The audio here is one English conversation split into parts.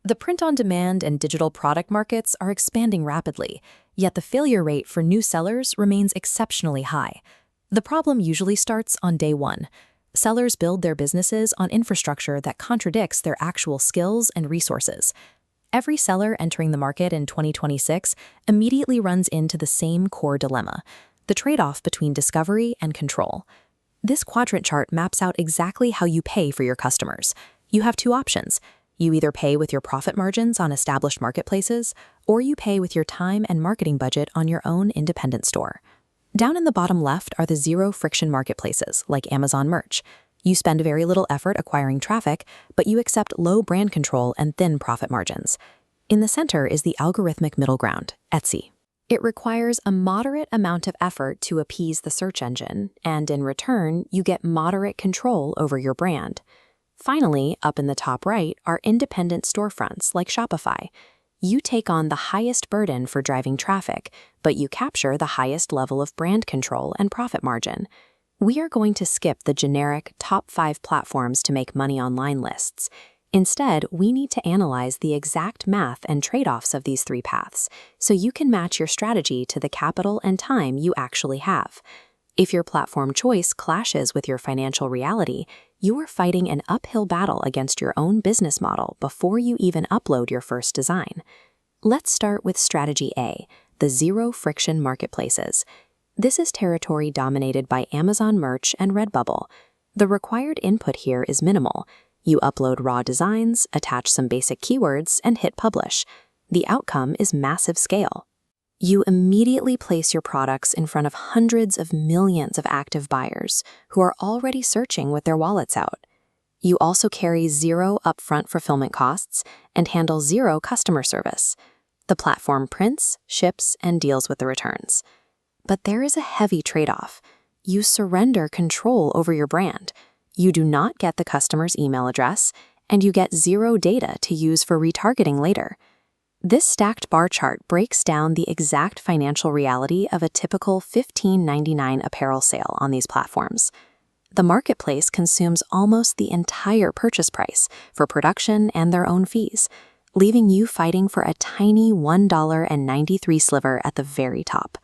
The print-on-demand and digital product markets are expanding rapidly, yet the failure rate for new sellers remains exceptionally high. The problem usually starts on day one. Sellers build their businesses on infrastructure that contradicts their actual skills and resources. Every seller entering the market in 2026 immediately runs into the same core dilemma: the trade-off between discovery and control. This quadrant chart maps out exactly how you pay for your customers. You have two options. You either pay with your profit margins on established marketplaces, or you pay with your time and marketing budget on your own independent store. Down in the bottom left are the zero-friction marketplaces, like Amazon Merch. You spend very little effort acquiring traffic, but you accept low brand control and thin profit margins. In the center is the algorithmic middle ground, Etsy. It requires a moderate amount of effort to appease the search engine, and in return, you get moderate control over your brand. Finally, up in the top right are independent storefronts like Shopify. You take on the highest burden for driving traffic, but you capture the highest level of brand control and profit margin. We are going to skip the generic top 5 platforms to make money online lists. Instead, we need to analyze the exact math and trade-offs of these 3 paths, so you can match your strategy to the capital and time you actually have. If your platform choice clashes with your financial reality, you are fighting an uphill battle against your own business model before you even upload your first design. Let's start with strategy A, the zero-friction marketplaces. This is territory dominated by Amazon Merch and Redbubble. The required input here is minimal. You upload raw designs, attach some basic keywords, and hit publish. The outcome is massive scale. You immediately place your products in front of hundreds of millions of active buyers who are already searching with their wallets out. You also carry zero upfront fulfillment costs and handle zero customer service. The platform prints, ships, and deals with the returns. But there is a heavy trade-off. You surrender control over your brand. You do not get the customer's email address, and you get zero data to use for retargeting later. This stacked bar chart breaks down the exact financial reality of a typical $15.99 apparel sale on these platforms. The marketplace consumes almost the entire purchase price for production and their own fees, leaving you fighting for a tiny $1.93 sliver at the very top.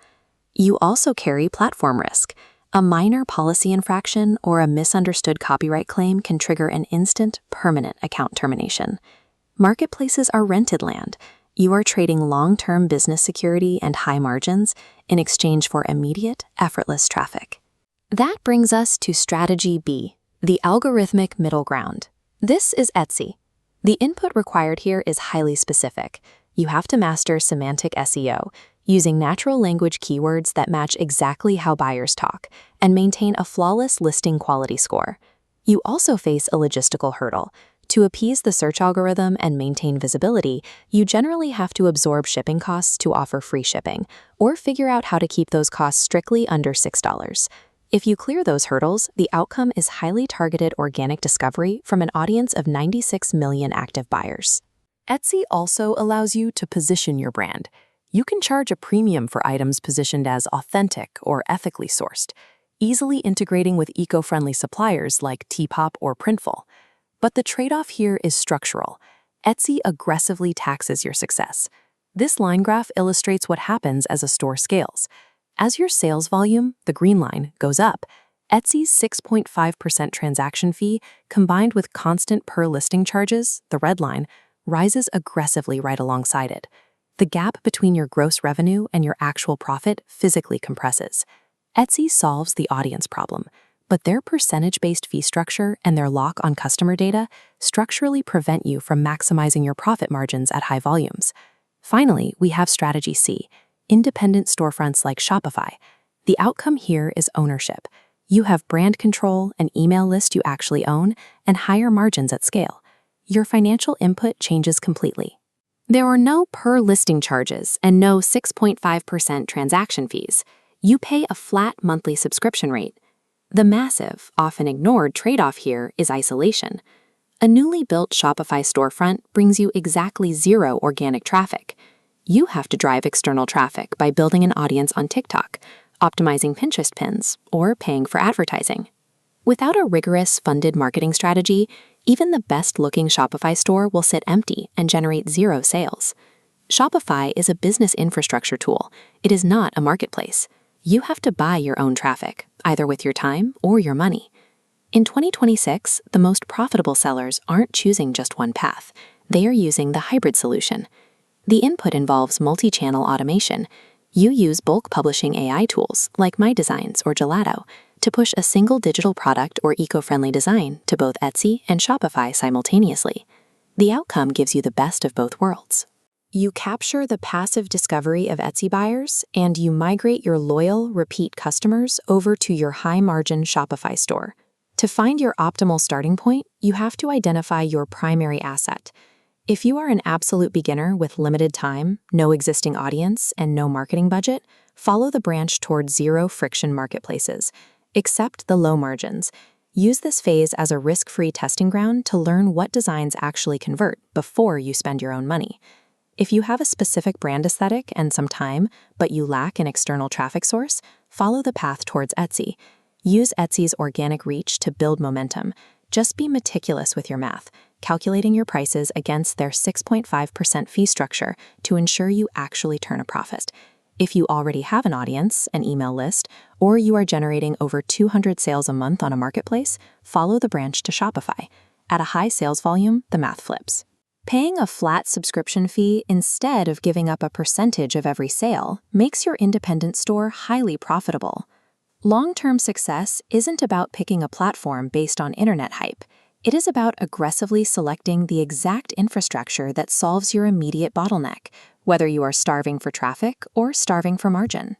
You also carry platform risk. A minor policy infraction or a misunderstood copyright claim can trigger an instant, permanent account termination. Marketplaces are rented land. You are trading long-term business security and high margins in exchange for immediate, effortless traffic. That brings us to strategy B, the algorithmic middle ground. This is Etsy. The input required here is highly specific. You have to master semantic SEO, using natural language keywords that match exactly how buyers talk, and maintain a flawless listing quality score. You also face a logistical hurdle. To appease the search algorithm and maintain visibility, you generally have to absorb shipping costs to offer free shipping, or figure out how to keep those costs strictly under $6. If you clear those hurdles, the outcome is highly targeted organic discovery from an audience of 96 million active buyers. Etsy also allows you to position your brand. You can charge a premium for items positioned as authentic or ethically sourced, easily integrating with eco-friendly suppliers like Depop or Printful. But the trade-off here is structural. Etsy aggressively taxes your success. This line graph illustrates what happens as a store scales. As your sales volume, the green line, goes up, Etsy's 6.5% transaction fee, combined with constant per-listing charges, the red line, rises aggressively right alongside it. The gap between your gross revenue and your actual profit physically compresses. Etsy solves the audience problem, but their percentage-based fee structure and their lock on customer data structurally prevent you from maximizing your profit margins at high volumes. Finally, we have strategy C, independent storefronts like Shopify. The outcome here is ownership. You have brand control, an email list you actually own, and higher margins at scale. Your financial input changes completely. There are no per-listing charges and no 6.5% transaction fees. You pay a flat monthly subscription rate. The massive, often ignored trade-off here is isolation. A newly built Shopify storefront brings you exactly zero organic traffic. You have to drive external traffic by building an audience on TikTok, optimizing Pinterest pins, or paying for advertising. Without a rigorous funded marketing strategy, Even the best-looking Shopify store will sit empty and generate zero sales. Shopify is a business infrastructure tool. It is not a marketplace. You have to buy your own traffic, either with your time or your money. In 2026, the most profitable sellers aren't choosing just one path. They are using the hybrid solution. The input involves multi-channel automation. You use bulk publishing AI tools like My Designs or Gelato to push a single digital product or eco-friendly design to both Etsy and Shopify simultaneously. The outcome gives you the best of both worlds. You capture the passive discovery of Etsy buyers, and you migrate your loyal, repeat customers over to your high-margin Shopify store. To find your optimal starting point, you have to identify your primary asset. If you are an absolute beginner with limited time, no existing audience, and no marketing budget, follow the branch toward zero-friction marketplaces. Accept the low margins. Use this phase as a risk-free testing ground to learn what designs actually convert before you spend your own money. If you have a specific brand aesthetic and some time, but you lack an external traffic source, follow the path towards Etsy. Use Etsy's organic reach to build momentum. Just be meticulous with your math, calculating your prices against their 6.5% fee structure to ensure you actually turn a profit. If you already have an audience, an email list, or you are generating over 200 sales a month on a marketplace, follow the branch to Shopify. At a high sales volume, the math flips. Paying a flat subscription fee instead of giving up a percentage of every sale makes your independent store highly profitable. Long-term success isn't about picking a platform based on internet hype. It is about aggressively selecting the exact infrastructure that solves your immediate bottleneck, whether you are starving for traffic or starving for margin.